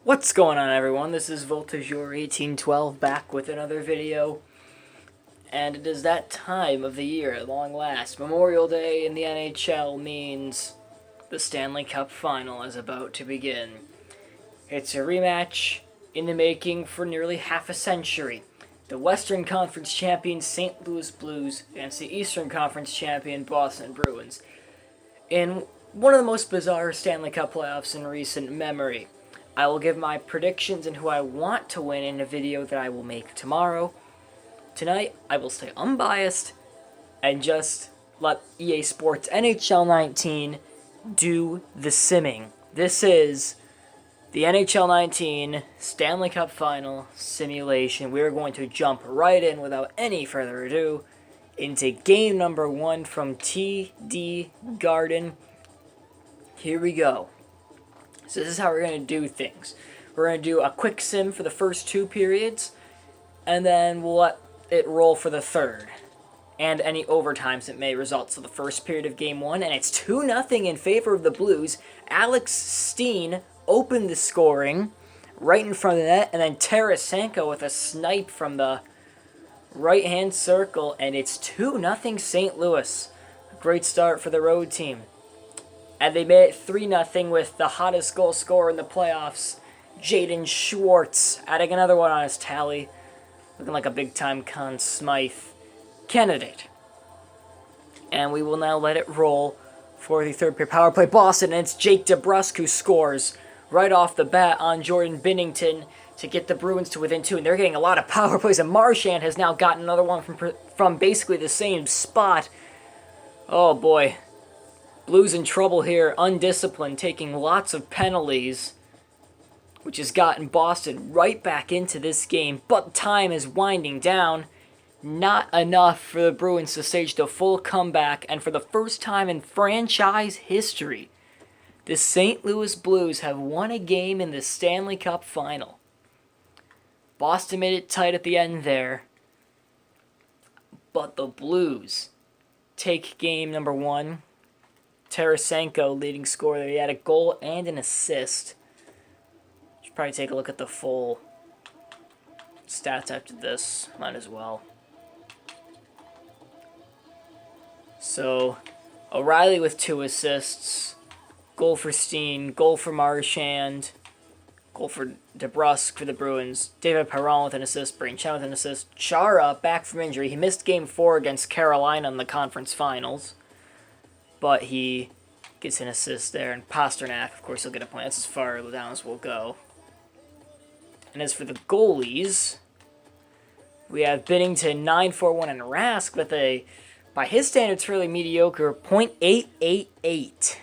What's going on, everyone? This is Voltageure1812 back with another video, and it is that time of the year at long last. Memorial Day in the NHL means the Stanley Cup Final is about to begin. It's a rematch in the making for nearly half a century. The Western Conference champion St. Louis Blues against the Eastern Conference champion Boston Bruins in one of the most bizarre Stanley Cup playoffs in recent memory. I will give my predictions and who I want to win in a video that I will make tomorrow. Tonight, I will stay unbiased and just let EA Sports NHL 19 do the simming. This is the NHL 19 Stanley Cup Final simulation. We are going to jump right in without any further ado into game number 1 from TD Garden. Here we go. So this is how we're going to do things. We're going to do a quick sim for the first 2 periods, and then we'll let it roll for the third, and any overtimes that may result. So the first period of game 1, and it's 2-0 in favor of the Blues. Alex Steen opened the scoring right in front of the net, and then Tarasenko with a snipe from the right-hand circle, and it's 2-0 St. Louis. A great start for the road team. And they made it 3-0 with the hottest goal scorer in the playoffs, Jaden Schwartz, adding another one on his tally. Looking like a big-time Conn Smythe candidate. And we will now let it roll for the third period power play. Boston, and it's Jake DeBrusk who scores right off the bat on Jordan Binnington to get the Bruins to within 2. And they're getting a lot of power plays, and Marchand has now gotten another one from basically the same spot. Oh boy. Blues in trouble here, undisciplined, taking lots of penalties, which has gotten Boston right back into this game, but time is winding down. Not enough for the Bruins to stage the full comeback, and for the first time in franchise history, the St. Louis Blues have won a game in the Stanley Cup Final. Boston made it tight at the end there, but the Blues take game number 1. Tarasenko, leading scorer. He had a goal and an assist. Should probably take a look at the full stats after this. Might as well. So, O'Reilly with 2 assists. Goal for Steen. Goal for Marchand. Goal for DeBrusk for the Bruins. David Perron with an assist. Brain Chen with an assist. Chara back from injury. He missed game 4 against Carolina in the conference finals, but he gets an assist there. And Pasternak, of course, he'll get a point. That's as far down as we'll go. And as for the goalies, we have Binnington, 9-4-1, and Rask with a, by his standards, fairly mediocre .888.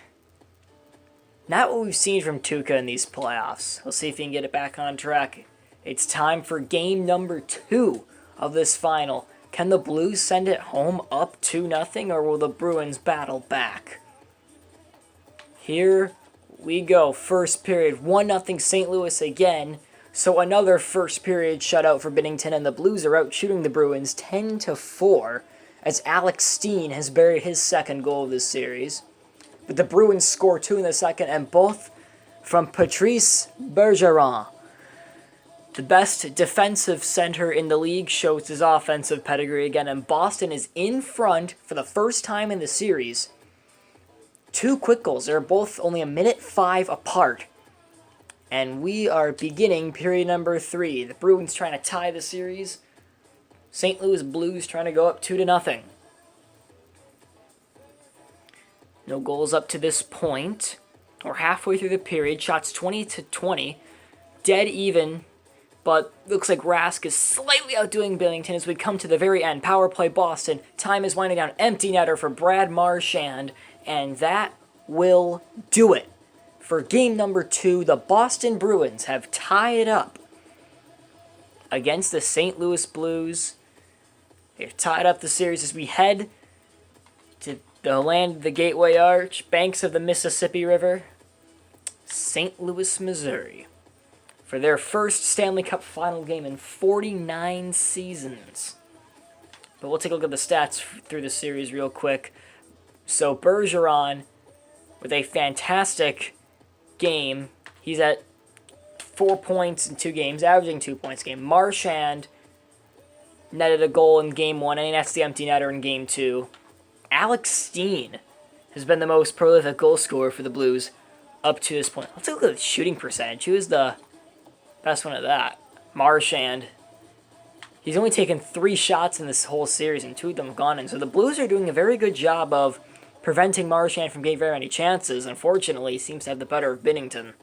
Not what we've seen from Tuukka in these playoffs. We'll see if he can get it back on track. It's time for game number 2 of this final. Can the Blues send it home up 2-0, or will the Bruins battle back? Here we go. First period, 1-0 St. Louis again. So another first period shutout for Binnington, and the Blues are out shooting the Bruins 10-4, as Alex Steen has buried his second goal of this series. But the Bruins score 2 in the second, and both from Patrice Bergeron. The best defensive center in the league shows his offensive pedigree again, and Boston is in front for the first time in the series. 2 quick goals. They're both only a minute 5 apart. And we are beginning period number 3. The Bruins trying to tie the series. St. Louis Blues trying to go up 2-0. No goals up to this point. We're halfway through the period. Shots 20-20. Dead even. But looks like Rask is slightly outdoing Binnington as we come to the very end. Power play Boston. Time is winding down. Empty netter for Brad Marchand. And that will do it. For game number 2, the Boston Bruins have tied up against the St. Louis Blues. They've tied up the series as we head to the land of the Gateway Arch, banks of the Mississippi River, St. Louis, Missouri, for their first Stanley Cup final game in 49 seasons. But we'll take a look at the stats through the series real quick. So Bergeron with a fantastic game. He's at 4 points in 2 games, averaging 2 points a game. Marchand netted a goal in Game 1, and he nets the empty netter in Game 2. Alex Steen has been the most prolific goal scorer for the Blues up to this point. Let's look at the shooting percentage. Who is the best one at that? Marchand. He's only taken 3 shots in this whole series, and 2 of them have gone in. So the Blues are doing a very good job of preventing Marchand from getting very many chances. Unfortunately, he seems to have the better of Binnington.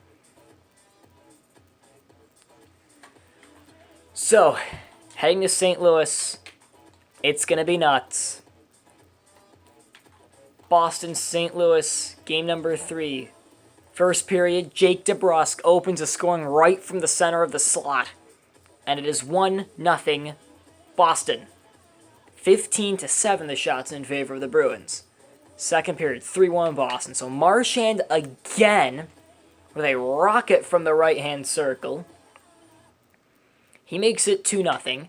So, heading to St. Louis, it's going to be nuts. Boston, St. Louis, game number 3. First period, Jake DeBrusk opens a scoring right from the center of the slot. And it is 1-0 Boston. 15-7 the shots in favor of the Bruins. Second period, 3-1 Boston. So Marchand again with a rocket from the right-hand circle. He makes it 2-0.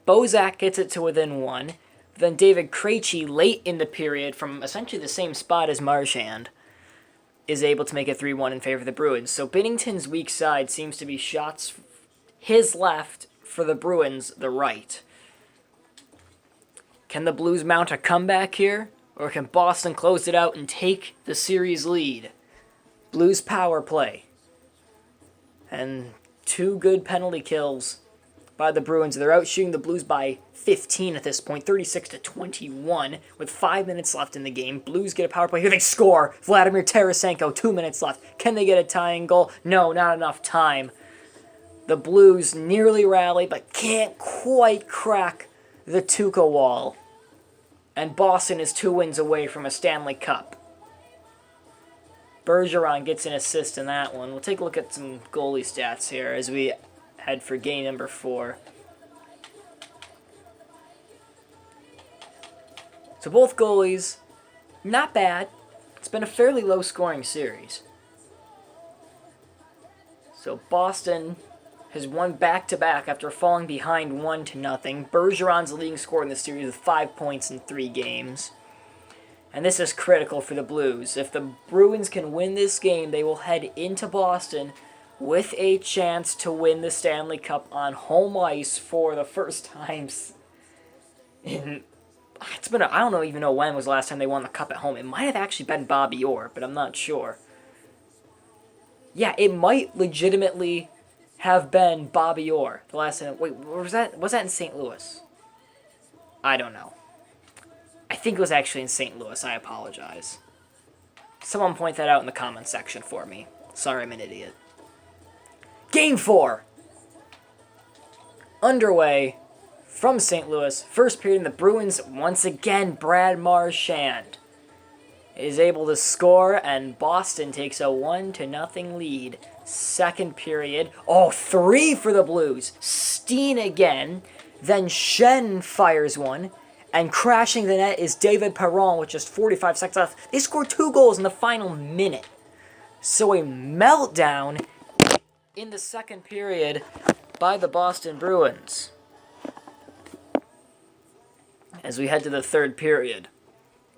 Bozak gets it to within 1. Then David Krejci, late in the period, from essentially the same spot as Marchand, is able to make it 3-1 in favor of the Bruins. So Binnington's weak side seems to be shots his left, for the Bruins the right. Can the Blues mount a comeback here? Or can Boston close it out and take the series lead? Blues power play. And 2 good penalty kills by the Bruins. They're out shooting the Blues by 15 at this point, 36-21, with 5 minutes left in the game. Blues get a power play. Here they score. Vladimir Tarasenko, 2 minutes left. Can they get a tying goal? No, not enough time. The Blues nearly rally, but can't quite crack the Tuca wall. And Boston is 2 wins away from a Stanley Cup. Bergeron gets an assist in that one. We'll take a look at some goalie stats here as we head for game number 4. So both goalies, not bad. It's been a fairly low-scoring series. So Boston has won back-to-back after falling behind 1-0. Bergeron's the leading scorer in the series with 5 points in 3 games. And this is critical for the Blues. If the Bruins can win this game, they will head into Boston with a chance to win the Stanley Cup on home ice for the first time in... It's been I don't even know when was the last time they won the Cup at home. It might have actually been Bobby Orr, but I'm not sure. Yeah, it might legitimately have been Bobby Orr the last time. Wait, was that in St. Louis? I don't know. I think it was actually in St. Louis. I apologize. Someone point that out in the comment section for me. Sorry, I'm an idiot. Game 4. Underway from St. Louis. First period, and the Bruins, once again, Brad Marchand is able to score, and Boston takes a 1-0 lead. Second period. 3 for the Blues. Steen again. Then Shen fires one. And crashing the net is David Perron with just 45 seconds left. They scored 2 goals in the final minute. So a meltdown in the second period by the Boston Bruins. As we head to the third period.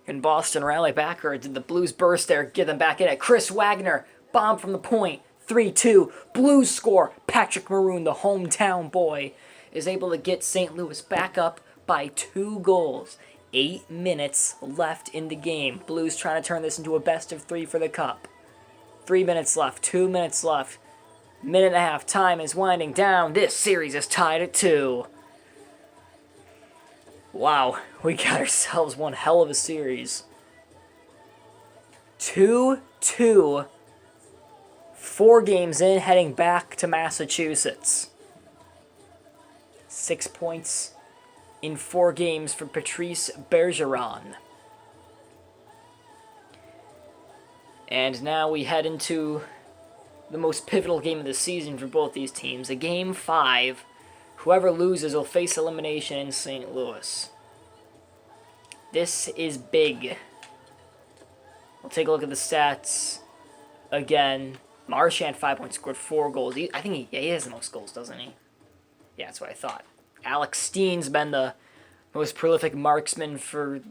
Can Boston rally back, or did the Blues burst there, get them back in it? Chris Wagner, bomb from the point. 3-2. Blues score. Patrick Maroon, the hometown boy, is able to get St. Louis back up by 2 goals. 8 minutes left in the game. Blues trying to turn this into a best-of-3 for the Cup. 3 minutes left. 2 minutes left. Minute and a half. Time is winding down. This series is tied at 2. Wow, we got ourselves one hell of a series. 2-2. 4 games in, heading back to Massachusetts. 6 points in 4 games for Patrice Bergeron. And now we head into the most pivotal game of the season for both these teams. A Game 5. Whoever loses will face elimination in St. Louis. This is big. We'll take a look at the stats again. Marchand, 5 points, scored 4 goals. I think he has the most goals, doesn't he? Yeah, that's what I thought. Alex Steen's been the most prolific marksman for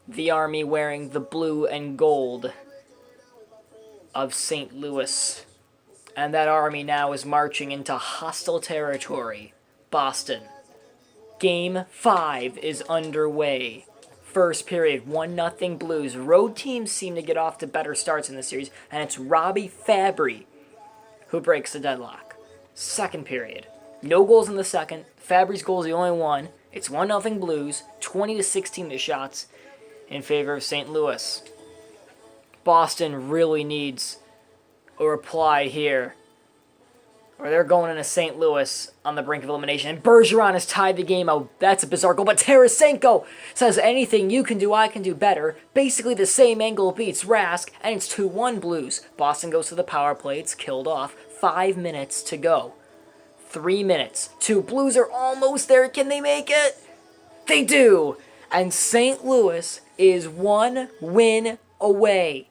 the Army, wearing the blue and gold of St. Louis And that army now is marching into hostile territory. Boston. Game 5 is underway. First period, 1-0 Blues. Road teams seem to get off to better starts in the series, and it's Robbie Fabry who breaks the deadlock. Second period, no goals in the second. Fabry's goal is the only one. It's 1-0 Blues, 20-16 the shots in favor of St. Louis. Boston really needs a reply here, or they're going into St. Louis on the brink of elimination. And Bergeron has tied the game out. That's a bizarre goal. But Tarasenko says, anything you can do, I can do better. Basically the same angle beats Rask, and it's 2-1 Blues. Boston goes to the power play. It's killed off. 5 minutes to go. 3 minutes. 2 Blues are almost there. Can they make it? They do. And St. Louis is 1 win away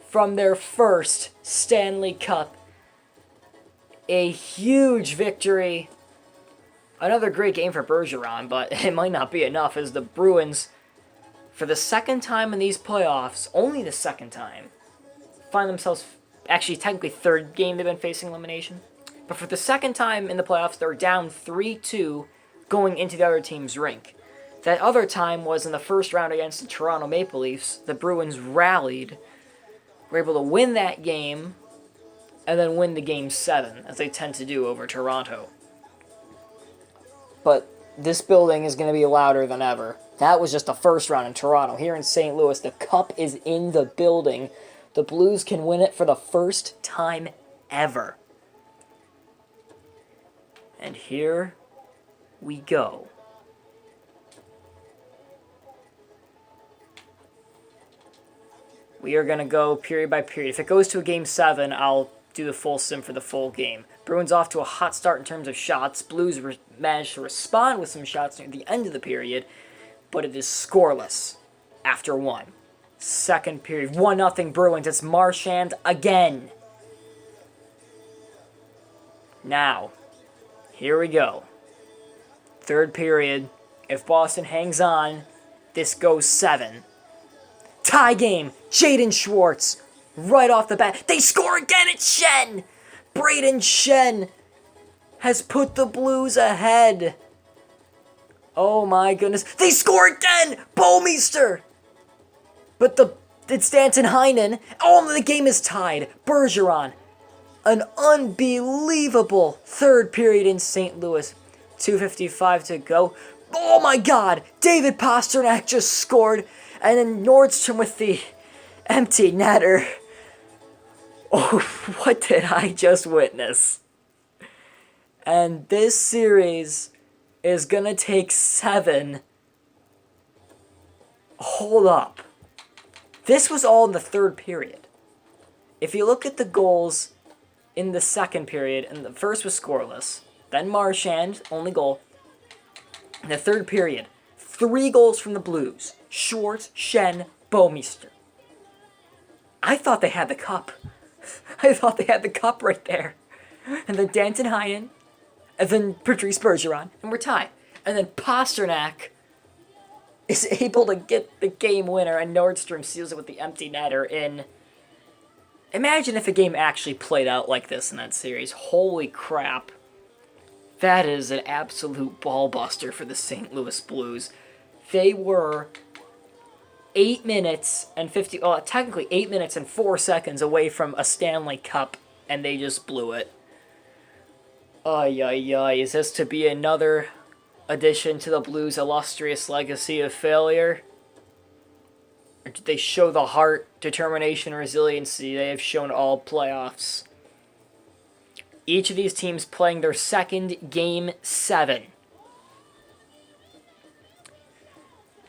from their first Stanley Cup. A huge victory. Another great game for Bergeron, but it might not be enough as the Bruins, for the second time in these playoffs, only the second time, find themselves, actually technically third game they've been facing elimination, but for the second time in the playoffs, they're down 3-2 going into the other team's rink. That other time was in the first round against the Toronto Maple Leafs. The Bruins rallied, were able to win that game, and then win the Game 7, as they tend to do over Toronto. But this building is going to be louder than ever. That was just the first round in Toronto. Here in St. Louis, the cup is in the building. The Blues can win it for the first time ever. And here we go. We are going to go period by period. If it goes to a Game 7, I'll do the full sim for the full game. Bruins off to a hot start in terms of shots. Blues managed to respond with some shots near the end of the period, but it is scoreless after 1. Second period, 1-0 Bruins. It's Marchand again. Now, here we go. Third period. If Boston hangs on, this goes 7. Tie game. Jaden Schwartz. Right off the bat. They score again. It's Shen. Braden Shen has put the Blues ahead. Oh my goodness. They score again. Bouwmeester. But it's Danton Heinen. Oh, the game is tied. Bergeron. An unbelievable third period in St. Louis. 2:55 to go. Oh my God. David Pastrnak just scored. And then Nordstrom with the empty netter. Oh, what did I just witness? And this series is gonna take 7. Hold up. This was all in the third period. If you look at the goals in the second period, and the first was scoreless, then Marchand, only goal. In the third period, 3 goals from the Blues. Schwartz, Shen, Bouwmeester. I thought they had the cup. I thought they had the cup right there. And then Danton Heinen, and then Patrice Bergeron, and we're tied. And then Pastrnak is able to get the game winner, and Nordstrom seals it with the empty netter in. Imagine if a game actually played out like this in that series. Holy crap. That is an absolute ball buster for the St. Louis Blues. They were 8 minutes and 4 seconds away from a Stanley Cup, and they just blew it. Ay, ay, ay. Is this to be another addition to the Blues' illustrious legacy of failure? Or did they show the heart, determination, resiliency they have shown all playoffs? Each of these teams playing their second Game 7.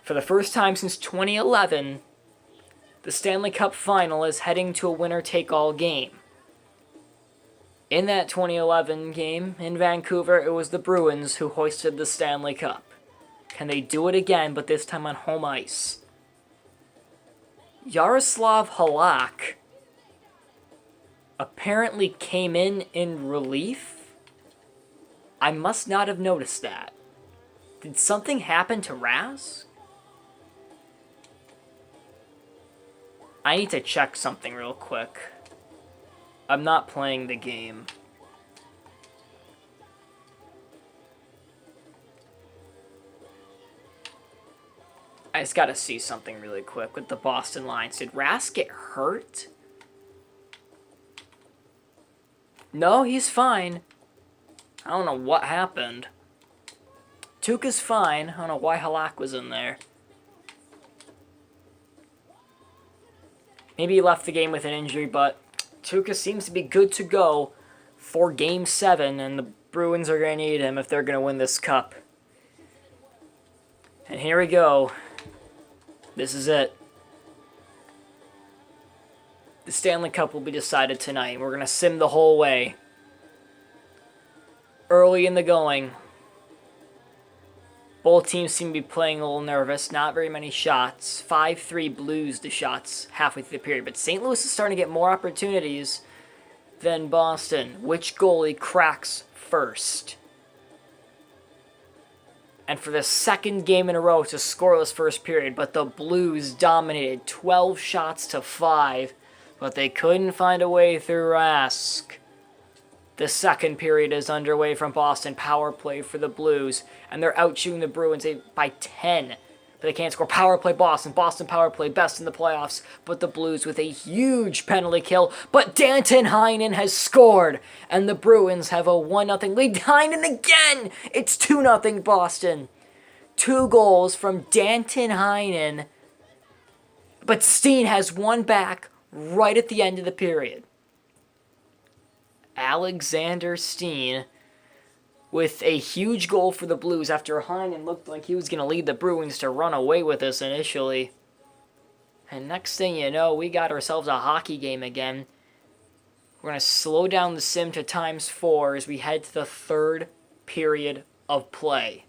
For the first time since 2011, the Stanley Cup final is heading to a winner-take-all game. In that 2011 game in Vancouver, it was the Bruins who hoisted the Stanley Cup. Can they do it again, but this time on home ice? Yaroslav Halak apparently came in relief. I must not have noticed that. Did something happen to Rask? I need to check something real quick. I'm not playing the game. I just gotta see something really quick with the Boston Lions. Did Rask get hurt? No, he's fine. I don't know what happened. Tuukka's fine. I don't know why Halak was in there. Maybe he left the game with an injury, but Tuukka seems to be good to go for Game 7, and the Bruins are going to need him if they're going to win this cup. And here we go. This is it. The Stanley Cup will be decided tonight. We're going to sim the whole way. Early in the going. Both teams seem to be playing a little nervous. Not very many shots. 5-3 Blues the shots halfway through the period. But St. Louis is starting to get more opportunities than Boston. Which goalie cracks first? And for the second game in a row, it's a scoreless first period. But the Blues dominated 12 shots to 5. But they couldn't find a way through Rask. The second period is underway from Boston. Power play for the Blues. And they're outshooting the Bruins by 10. But they can't score. Power play Boston. Boston power play best in the playoffs. But the Blues with a huge penalty kill. But Danton Heinen has scored. And the Bruins have a 1-0 lead. Heinen again! It's 2-0 Boston. 2 goals from Danton Heinen. But Steen has one back right at the end of the period. Alexander Steen with a huge goal for the Blues after Heinen looked like he was going to lead the Bruins to run away with this initially. And next thing you know, we got ourselves a hockey game again. We're going to slow down the sim to ×4 as we head to the third period of play.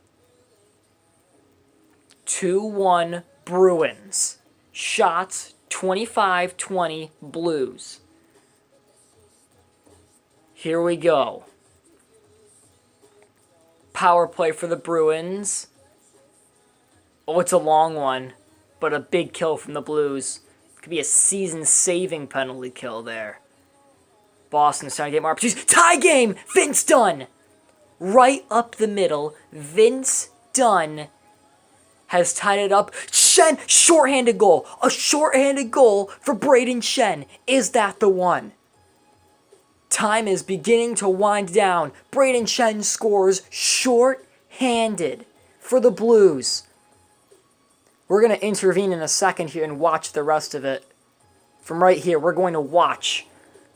2-1 Bruins. Shots 25-20 Blues. Here we go. Power play for the Bruins. Oh, it's a long one, but a big kill from the Blues. Could be a season-saving penalty kill there. Boston's trying to get more opportunities. Tie game! Vince Dunn! Right up the middle, Vince Dunn has tied it up. Shen, shorthanded goal. A shorthanded goal for Braden Shen. Is that the one? Time is beginning to wind down. Braden Shen scores short-handed for the Blues. We're going to intervene in a second here and watch the rest of it. From right here, we're going to watch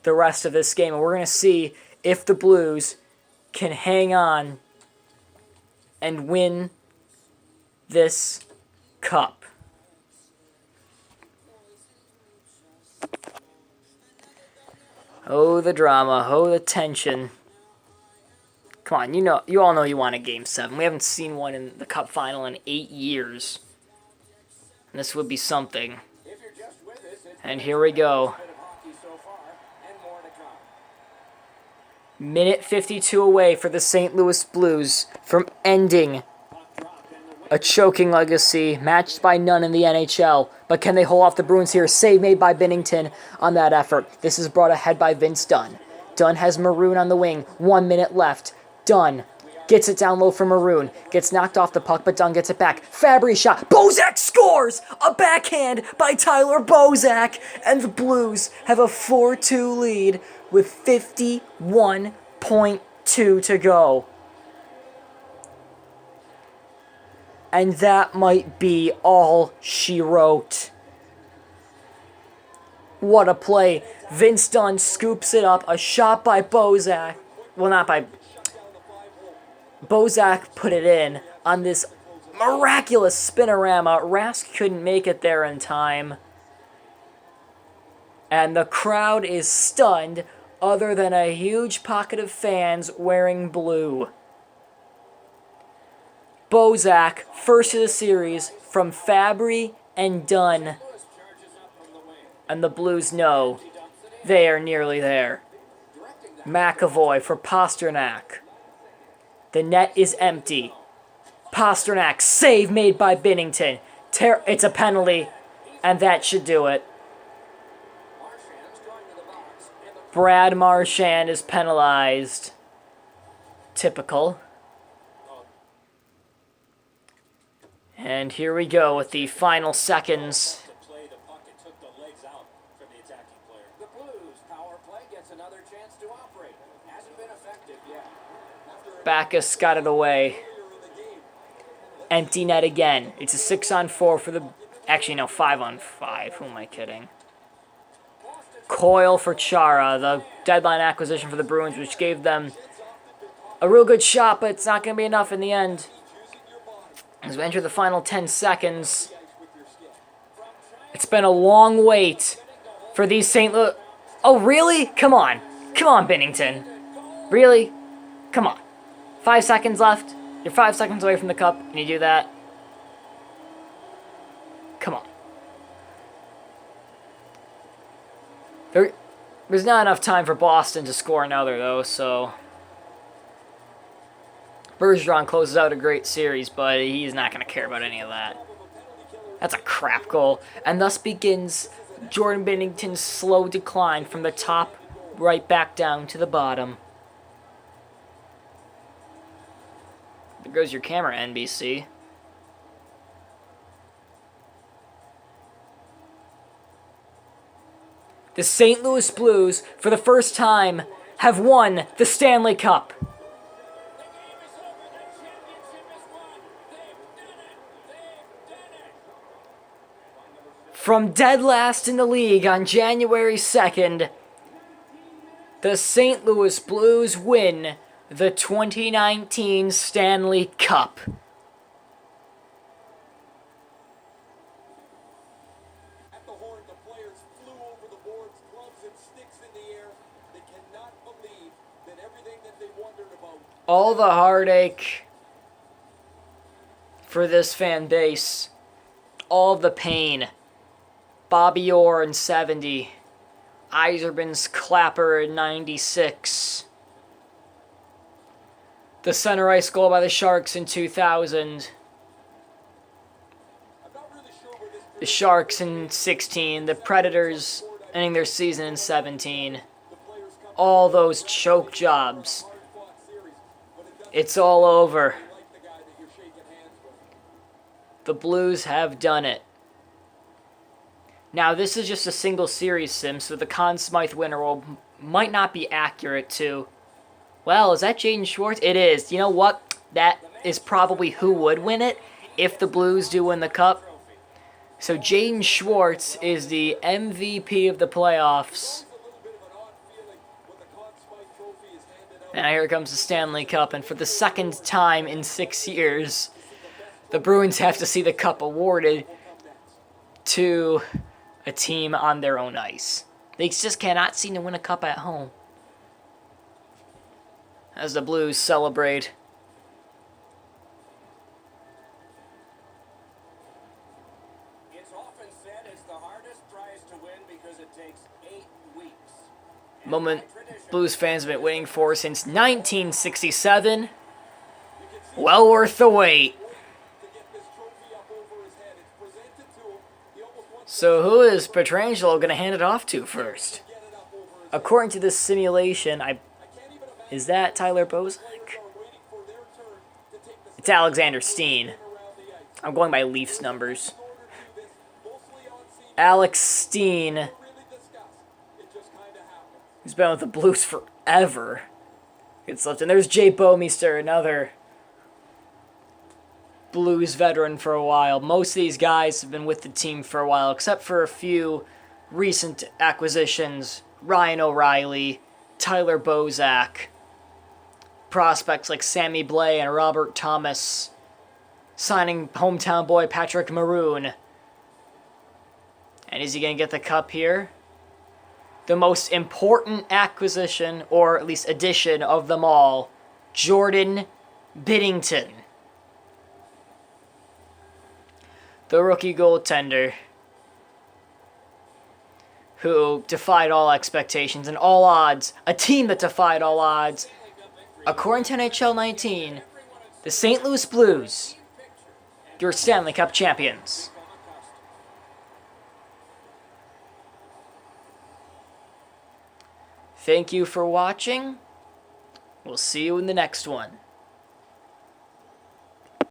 the rest of this game. And we're going to see if the Blues can hang on and win this cup. Oh, the drama. Oh, the tension. Come on, you all know you want a Game 7. We haven't seen one in the Cup Final in 8 years. And this would be something. And here we go. Minute 52 away for the St. Louis Blues from ending a choking legacy matched by none in the NHL. But can they hold off the Bruins here? Save made by Binnington on that effort. This is brought ahead by Vince Dunn. Dunn has Maroon on the wing. 1 minute left. Dunn gets it down low for Maroon. Gets knocked off the puck, but Dunn gets it back. Fabry shot. Bozak scores! A backhand by Tyler Bozak. And the Blues have a 4-2 lead with 51.2 to go. And that might be all she wrote. What a play. Vince Dunn scoops it up. A shot by Bozak. Well, not by... Bozak put it in on this miraculous spinorama. Rask couldn't make it there in time. And the crowd is stunned, other than a huge pocket of fans wearing blue. Bozak, first of the series, from Fabry and Dunn. And the Blues know they are nearly there. McAvoy for Pasternak. The net is empty. Pasternak, save made by Binnington. It's a penalty, and that should do it. Brad Marchand is penalized. Typical. And here we go with the final seconds. Backus got it away. Empty net again. It's a 6-on-4 for the... Actually, no, 5-on-5. Who am I kidding? Coyle for Chara, the deadline acquisition for the Bruins, which gave them a real good shot, but it's not going to be enough in the end. As we enter the final 10 seconds, it's been a long wait for these St. Louis... Oh, really? Come on. Come on, Binnington. Really? Come on. 5 seconds left. You're 5 seconds away from the cup, and you do that. Come on. There's not enough time for Boston to score another, though, so... Bergeron closes out a great series, but he's not going to care about any of that. That's a crap goal. And thus begins Jordan Binnington's slow decline from the top right back down to the bottom. There goes your camera, NBC. The St. Louis Blues, for the first time, have won the Stanley Cup. From dead last in the league on January 2nd, the St. Louis Blues win the 2019 Stanley Cup. At the horn, the players flew over the boards, gloves and sticks in the air. They cannot believe that everything that they wondered about. All the heartache for this fan base, all the pain. Bobby Orr in 70, Yzerman's clapper in 96, the center ice goal by the Sharks in 2000, the Sharks in 16, the Predators ending their season in 17, all those choke jobs. It's all over. The Blues have done it. Now, this is just a single series sim, so the Conn Smythe winner might not be accurate to... Well, is that Jaden Schwartz? It is. You know what? That is probably who would win it if the Blues do win the Cup. So Jaden Schwartz is the MVP of the playoffs. And here comes the Stanley Cup, and for the second time in 6 years, the Bruins have to see the Cup awarded to a team on their own ice. They just cannot seem to win a cup at home. As the Blues celebrate. It's often said it's the hardest prize to win because it takes 8 weeks. Moment Blues fans have been waiting for since 1967. Well worth the wait. So who is Pietrangelo going to hand it off to first? According to this simulation, is that Tyler Bozak? It's Alexander Steen. I'm going by Leafs numbers. Alex Steen, who's been with the Blues forever, gets left in. There's Jay Bouwmeester, another Blues veteran for a while. Most of these guys have been with the team for a while, except for a few recent acquisitions. Ryan O'Reilly, Tyler Bozak, prospects like Sammy Blais and Robert Thomas, signing hometown boy Patrick Maroon. And is he going to get the cup here? The most important acquisition, or at least addition of them all, Jordan Binnington. The rookie goaltender who defied all expectations and all odds. A team that defied all odds. According to NHL 19, the St. Louis Blues, your Stanley Cup champions. thank you for watching. We'll see you in the next one.